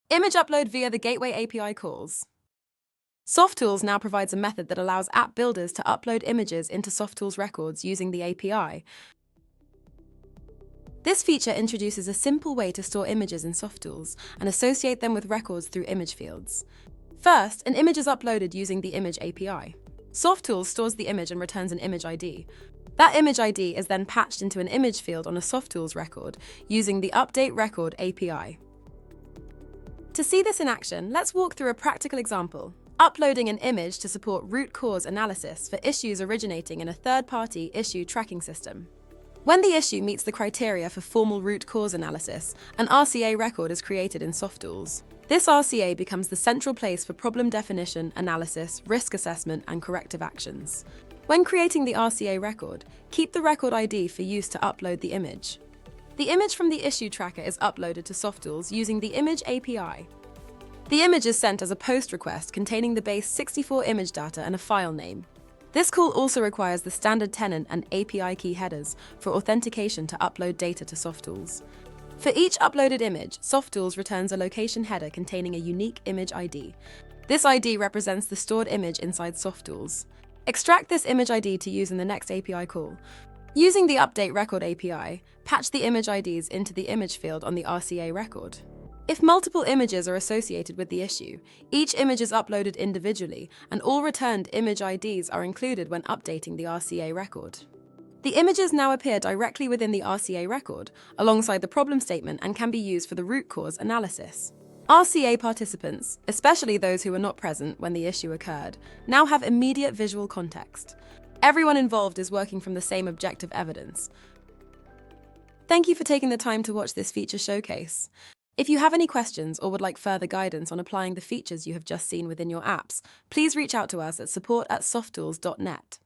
Image upload via the Gateway API calls. Softools now provides a method that allows app builders to upload images into Softools records using the API. This feature introduces a simple way to store images in Softools and associate them with records through image fields. First, an image is uploaded using the Image API. Softools stores the image and returns an image ID. That image ID is then patched into an image field on a Softools record using the Update Record API. To see this in action, let's walk through a practical example. Uploading an image to support root cause analysis for issues originating in a third-party issue tracking system. When the issue meets the criteria for formal root cause analysis, an RCA record is created in Softools. This RCA becomes the central place for problem definition, analysis, risk assessment, and corrective actions. When creating the RCA record, keep the record ID for use to upload the image. The image from the issue tracker is uploaded to Softools using the Image API. The image is sent as a POST request containing the base 64 image data and a file name. This call also requires the standard tenant and API key headers for authentication to upload data to Softools. For each uploaded image, Softools returns a location header containing a unique image ID. This ID represents the stored image inside Softools. Extract this image ID to use in the next API call. Using the Update Record API, patch the image IDs into the image field on the RCA record. If multiple images are associated with the issue, each image is uploaded individually, and all returned image IDs are included when updating the RCA record. The images now appear directly within the RCA record, alongside the problem statement, and can be used for the root cause analysis. RCA participants, especially those who were not present when the issue occurred, now have immediate visual context. Everyone involved is working from the same objective evidence. Thank you for taking the time to watch this feature showcase. If you have any questions or would like further guidance on applying the features you have just seen within your apps, please reach out to us at support@softools.net.